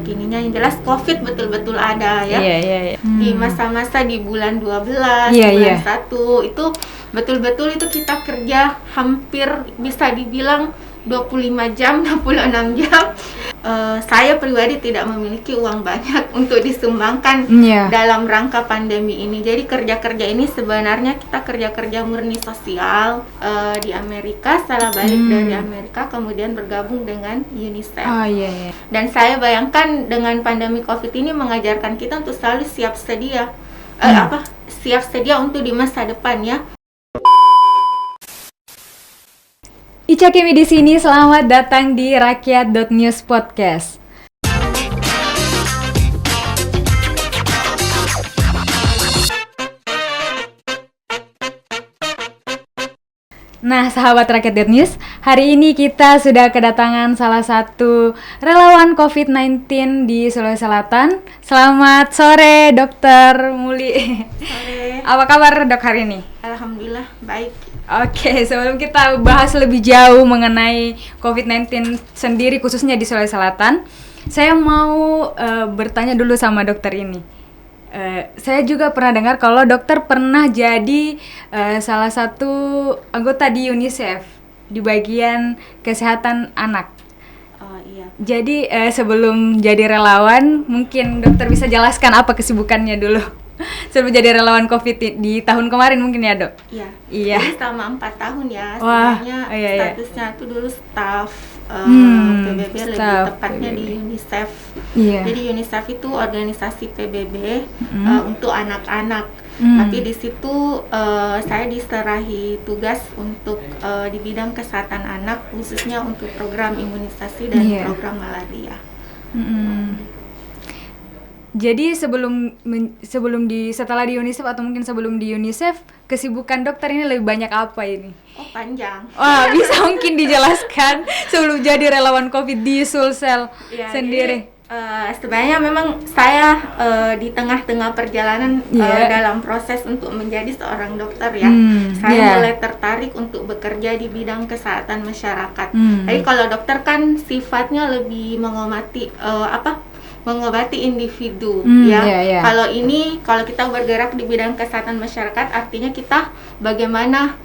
terkininya. Yang jelas COVID betul-betul ada ya. Iya. Di masa-masa di bulan 12, bulan 1 itu betul-betul itu kita kerja hampir bisa dibilang 25 jam, 26 jam. Saya pribadi tidak memiliki uang banyak untuk disumbangkan dalam rangka pandemi ini. Jadi kerja-kerja ini sebenarnya kita kerja-kerja murni sosial di Amerika, setelah balik dari Amerika kemudian bergabung dengan UNICEF. Dan saya bayangkan dengan pandemi COVID ini mengajarkan kita untuk selalu siap sedia untuk di masa depan ya. Ica Kimi di sini, selamat datang di Rakyat.News Podcast. Nah, sahabat Rakyat.News, hari ini kita sudah kedatangan salah satu relawan COVID-19 di Sulawesi Selatan. Selamat sore, Dokter Muli. Sore. Apa kabar, Dok, hari ini? Alhamdulillah, baik. Oke, sebelum kita bahas lebih jauh mengenai COVID-19 sendiri khususnya di Sulawesi Selatan, saya mau bertanya dulu sama dokter ini. Saya juga pernah dengar kalau dokter pernah jadi salah satu anggota di UNICEF di bagian kesehatan anak. Oh iya. Jadi sebelum jadi relawan, mungkin dokter bisa jelaskan apa kesibukannya dulu? Sebelum jadi relawan COVID di tahun kemarin mungkin ya, Dok? Iya. Jadi selama 4 tahun ya. Wah, sebenarnya statusnya itu dulu staf PBB, lebih tepatnya di UNICEF. Jadi UNICEF itu organisasi PBB untuk anak-anak. Tapi di situ saya diserahi tugas untuk di bidang kesehatan anak, khususnya untuk program imunisasi dan program malaria. Jadi setelah di UNICEF atau mungkin sebelum di UNICEF, kesibukan dokter ini lebih banyak apa ini? Oh, panjang. Wah, bisa mungkin dijelaskan sebelum jadi relawan COVID di Sulsel sendiri. Sebenarnya memang saya di tengah-tengah perjalanan dalam proses untuk menjadi seorang dokter ya. Saya mulai tertarik untuk bekerja di bidang kesehatan masyarakat. Jadi kalau dokter kan sifatnya lebih mengobati individu Kalau kita bergerak di bidang kesehatan masyarakat, artinya kita bagaimana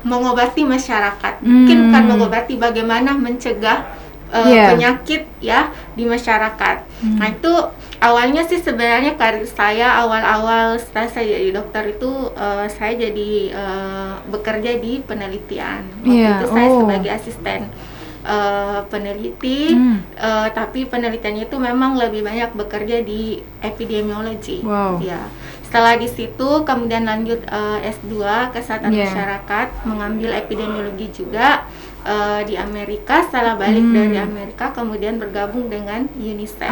mengobati masyarakat. Mungkin bukan mengobati, bagaimana mencegah penyakit ya di masyarakat. Nah, itu awalnya sih sebenarnya karir saya awal-awal setelah saya jadi dokter itu saya jadi bekerja di penelitian. Waktu itu saya sebagai asisten peneliti, tapi penelitiannya itu memang lebih banyak bekerja di epidemiologi. Ya. Setelah di situ kemudian lanjut S2 kesehatan masyarakat, mengambil epidemiologi juga di Amerika. Setelah balik dari Amerika kemudian bergabung dengan UNICEF.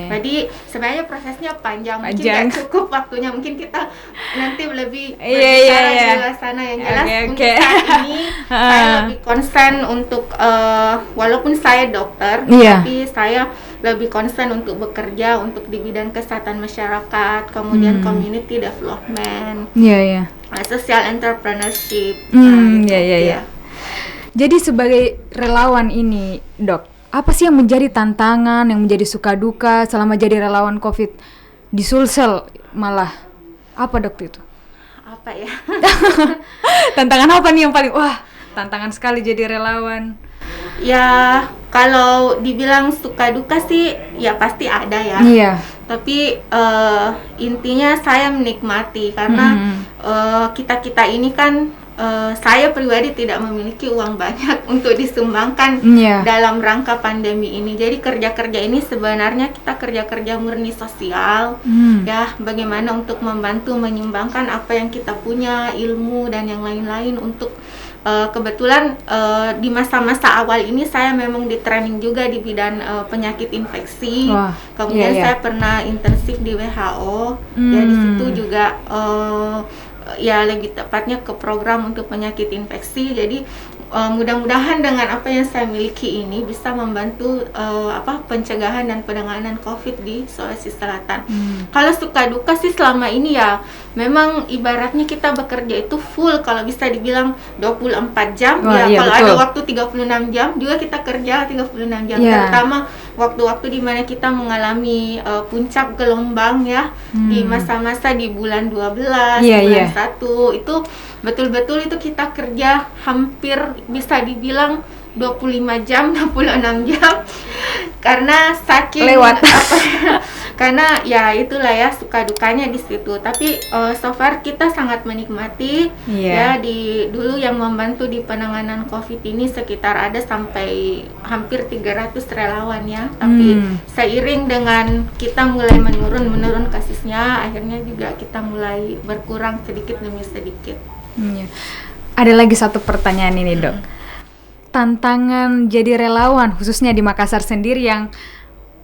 Jadi sebenarnya prosesnya panjang. Mungkin nggak cukup waktunya, mungkin kita nanti lebih berbicara di luar sana. Yang jelas untuk saat ini saya lebih concern untuk walaupun saya dokter, tapi saya lebih concern untuk bekerja untuk di bidang kesehatan masyarakat, kemudian community development, social entrepreneurship. Jadi sebagai relawan ini, Dok, apa sih yang menjadi tantangan, yang menjadi suka duka selama jadi relawan COVID di Sulsel malah? Apa, Dok, itu? Apa ya? Tantangan apa nih yang paling, tantangan sekali jadi relawan? Ya, kalau dibilang suka duka sih, ya pasti ada ya. Tapi intinya saya menikmati karena kita ini kan saya pribadi tidak memiliki uang banyak untuk disumbangkan dalam rangka pandemi ini. Jadi kerja-kerja ini sebenarnya kita kerja-kerja murni sosial ya, bagaimana untuk membantu menyumbangkan apa yang kita punya, ilmu dan yang lain-lain untuk kebetulan di masa-masa awal ini saya memang di training juga di bidang penyakit infeksi. Kemudian saya pernah intensif di WHO. Dari situ juga lebih tepatnya ke program untuk penyakit infeksi. Jadi mudah-mudahan dengan apa yang saya miliki ini bisa membantu pencegahan dan penanganan COVID di Sulawesi Selatan. Kalau suka duka sih selama ini ya memang ibaratnya kita bekerja itu full, kalau bisa dibilang 24 jam. Kalau ada waktu 36 jam juga kita kerja 36 jam. Terutama waktu-waktu di mana kita mengalami puncak gelombang ya, di masa-masa di bulan 12, bulan 1 itu betul-betul itu kita kerja hampir bisa dibilang 25 jam, 26 jam karena saking lewat karena ya itulah ya suka dukanya di situ. Tapi so far kita sangat menikmati ya. Dulu yang membantu di penanganan COVID ini sekitar ada sampai hampir 300 relawan ya. Tapi seiring dengan kita mulai menurun kasusnya, akhirnya juga kita mulai berkurang sedikit demi sedikit. Ada lagi satu pertanyaan ini, Dok. Tantangan jadi relawan khususnya di Makassar sendiri yang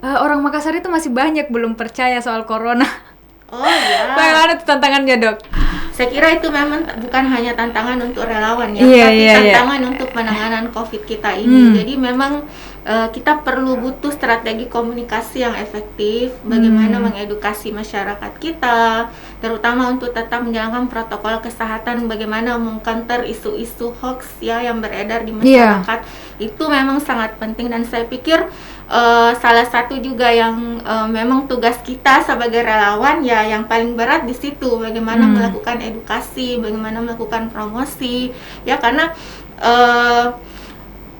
orang Makassar itu masih banyak belum percaya soal corona. Oh ya. Bagaimana tuh tantangannya, Dok? Saya kira itu memang bukan hanya tantangan untuk relawan ya, tapi tantangan untuk penanganan COVID kita ini. Jadi memang kita perlu butuh strategi komunikasi yang efektif, bagaimana mengedukasi masyarakat kita, terutama untuk tetap menjalankan protokol kesehatan, bagaimana mengcounter isu-isu hoax ya yang beredar di masyarakat. Itu memang sangat penting, dan saya pikir salah satu juga yang memang tugas kita sebagai relawan ya yang paling berat di situ, bagaimana melakukan edukasi, bagaimana melakukan promosi ya, karena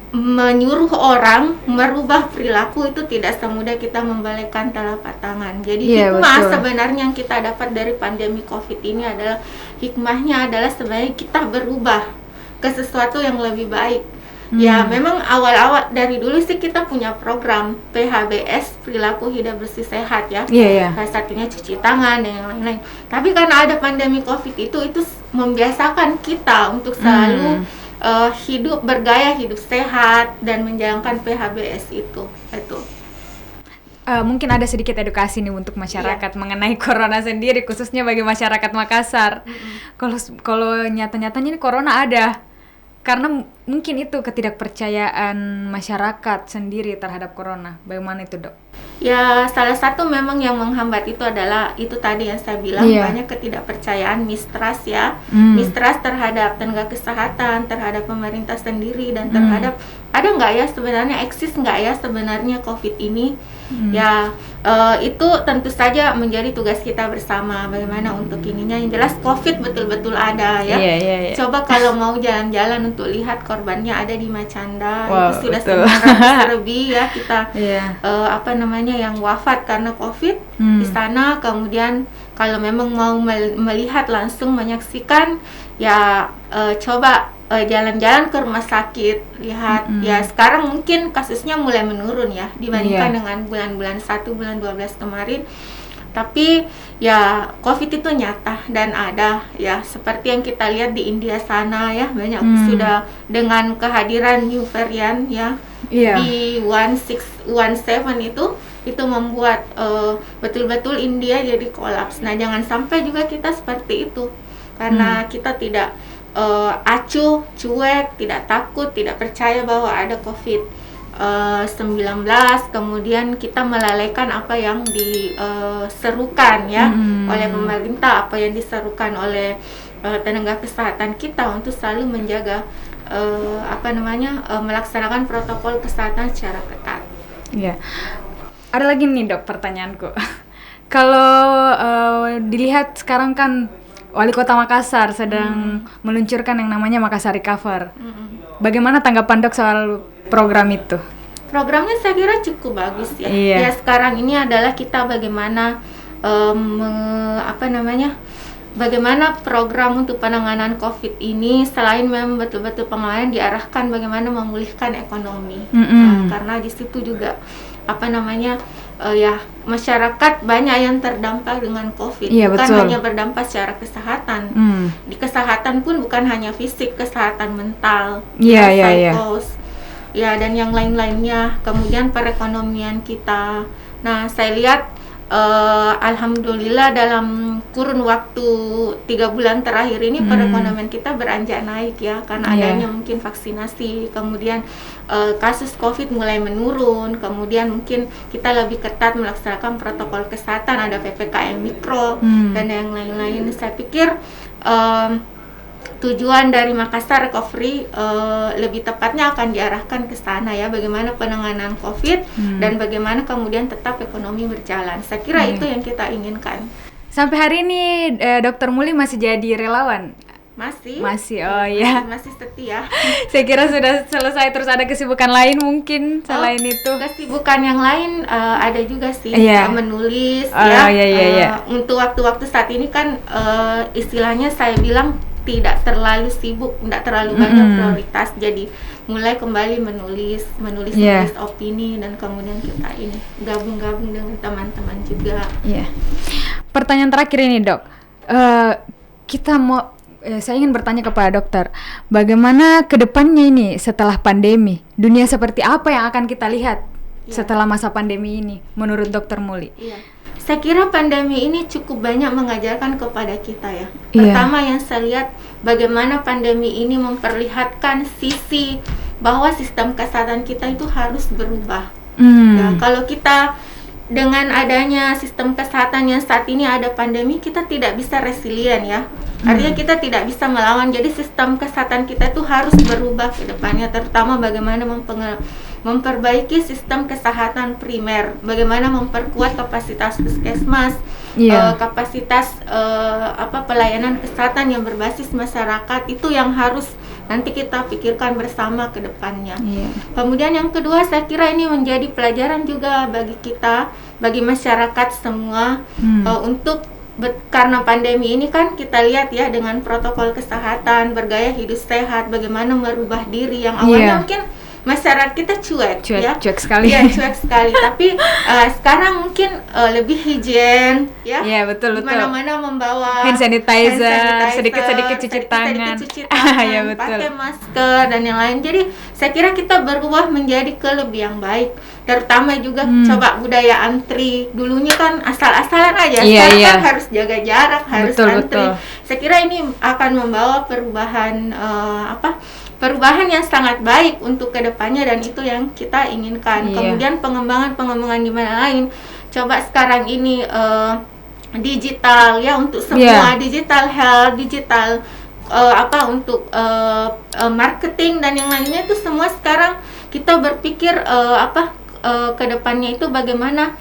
menyuruh orang merubah perilaku itu tidak semudah kita membalikan telapak tangan. Jadi hikmah sebenarnya yang kita dapat dari pandemi COVID ini adalah hikmahnya adalah sebenarnya kita berubah ke sesuatu yang lebih baik. Ya memang awal-awal dari dulu sih kita punya program PHBS, perilaku hidup bersih sehat ya. Salah satunya cuci tangan dan yang lain-lain. Tapi karena ada pandemi COVID itu membiasakan kita untuk selalu hidup bergaya hidup sehat dan menjalankan PHBS itu. Mungkin ada sedikit edukasi nih untuk masyarakat mengenai corona sendiri, khususnya bagi masyarakat Makassar. Kalau nyata-nyatanya ini corona ada, karena mungkin itu ketidakpercayaan masyarakat sendiri terhadap corona. Bagaimana itu, Dok? Ya, salah satu memang yang menghambat itu adalah itu tadi yang saya bilang, banyak ketidakpercayaan, mistrust ya. Mistrust terhadap tenaga kesehatan, terhadap pemerintah sendiri, dan terhadap ada nggak ya sebenarnya, eksis nggak ya sebenarnya COVID ini. Ya, itu tentu saja menjadi tugas kita bersama, bagaimana untuk ininya. Yang jelas COVID betul-betul ada ya. Coba kalau mau jalan-jalan untuk lihat korbannya ada di Macanda, itu sudah 900 lebih ya kita yang wafat karena COVID di sana. Kemudian kalau memang mau melihat langsung, menyaksikan ya, coba jalan-jalan ke rumah sakit, lihat ya sekarang mungkin kasusnya mulai menurun ya dibandingkan dengan bulan-bulan 1, bulan 12 kemarin. Tapi ya COVID itu nyata dan ada ya, seperti yang kita lihat di India sana ya, banyak sudah dengan kehadiran new varian ya, B1617 itu membuat betul-betul India jadi kolaps. Nah, jangan sampai juga kita seperti itu, karena kita tidak acuh, cuek, tidak takut, tidak percaya bahwa ada COVID-19, kemudian kita melalaikan apa yang diserukan ya oleh pemerintah, apa yang diserukan oleh tenaga kesehatan kita untuk selalu menjaga melaksanakan protokol kesehatan secara ketat. Ada lagi nih, Dok, pertanyaanku. Kalau dilihat sekarang kan Wali Kota Makassar sedang meluncurkan yang namanya Makassar Recover. Bagaimana tanggapan Dok soal program itu? Programnya saya kira cukup bagus ya. Ya sekarang ini adalah kita bagaimana bagaimana program untuk penanganan COVID ini, selain memang betul-betul penanganan diarahkan bagaimana memulihkan ekonomi. Karena di situ juga masyarakat banyak yang terdampak dengan COVID, bukan hanya berdampak secara kesehatan. Di kesehatan pun bukan hanya fisik, kesehatan mental, psikos, dan yang lain-lainnya. Kemudian perekonomian kita. Nah, saya lihat alhamdulillah dalam kurun waktu 3 bulan terakhir ini perekonomian kita beranjak naik ya, karena adanya mungkin vaksinasi, kemudian kasus COVID mulai menurun, kemudian mungkin kita lebih ketat melaksanakan protokol kesehatan, ada PPKM mikro dan yang lain-lain. Saya pikir tujuan dari Makassar Recovery lebih tepatnya akan diarahkan ke sana ya, bagaimana penanganan COVID dan bagaimana kemudian tetap ekonomi berjalan. Saya kira itu yang kita inginkan. Sampai hari ini Dr. Muli masih jadi relawan? Masih, oh ya. Masih setia. Saya kira sudah selesai, terus ada kesibukan lain mungkin selain itu. Kesibukan yang lain ada juga sih, menulis untuk waktu-waktu saat ini kan istilahnya saya bilang tidak terlalu sibuk, tidak terlalu banyak prioritas, jadi mulai kembali menulis opini dan kemudian kita ini gabung-gabung dengan teman-teman juga. Pertanyaan terakhir ini dok, saya ingin bertanya kepada dokter, bagaimana kedepannya ini setelah pandemi, dunia seperti apa yang akan kita lihat setelah masa pandemi ini menurut Dokter Muli? Saya kira pandemi ini cukup banyak mengajarkan kepada kita ya. Pertama yang saya lihat, bagaimana pandemi ini memperlihatkan sisi bahwa sistem kesehatan kita itu harus berubah. Ya, kalau kita dengan adanya sistem kesehatan yang saat ini ada pandemi, kita tidak bisa resilient ya. Artinya kita tidak bisa melawan. Jadi sistem kesehatan kita itu harus berubah ke depannya, terutama bagaimana memperbaiki sistem kesehatan primer, bagaimana memperkuat kapasitas puskesmas, kapasitas pelayanan kesehatan yang berbasis masyarakat, itu yang harus nanti kita pikirkan bersama ke depannya. Kemudian yang kedua, saya kira ini menjadi pelajaran juga bagi kita, bagi masyarakat semua, karena pandemi ini kan kita lihat ya, dengan protokol kesehatan, bergaya hidup sehat, bagaimana merubah diri yang awalnya mungkin masyarakat kita cuek sekali. Cuek sekali. Tapi sekarang mungkin lebih higien ya. Betul. Mana-mana membawa hand sanitizer, sedikit-sedikit cuci tangan. Pakai masker dan yang lain. Jadi saya kira kita berubah menjadi ke lebih yang baik. Terutama juga coba budaya antri. Dulunya kan asal-asalan aja. Sekarang kan harus jaga jarak, harus antri. Saya kira ini akan membawa perubahan yang sangat baik untuk kedepannya, dan itu yang kita inginkan. Kemudian pengembangan di mana lain. Coba sekarang ini digital ya, untuk semua digital health, digital untuk marketing dan yang lainnya, itu semua sekarang kita berpikir kedepannya itu bagaimana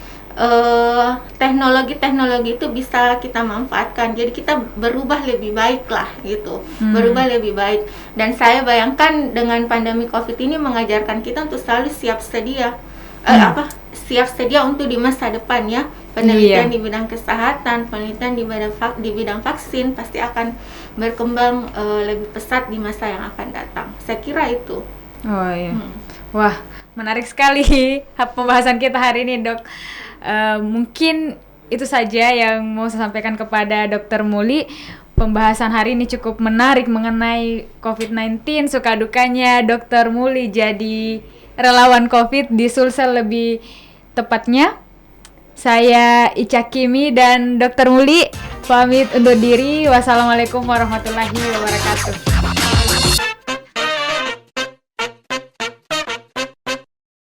teknologi itu bisa kita manfaatkan. Jadi kita berubah lebih baik lah gitu, berubah lebih baik. Dan saya bayangkan dengan pandemi COVID ini mengajarkan kita untuk selalu siap sedia untuk di masa depan ya. Penelitian di bidang kesehatan, penelitian di bidang vaksin pasti akan berkembang lebih pesat di masa yang akan datang. Saya kira itu. Wah, menarik sekali pembahasan kita hari ini, Dok. Mungkin itu saja yang mau saya sampaikan kepada Dr. Muli. Pembahasan hari ini cukup menarik mengenai COVID-19, suka dukanya Dr. Muli jadi relawan COVID di Sulsel lebih tepatnya. Saya Ica Kimi dan Dr. Muli pamit undur diri. Wassalamualaikum warahmatullahi wabarakatuh.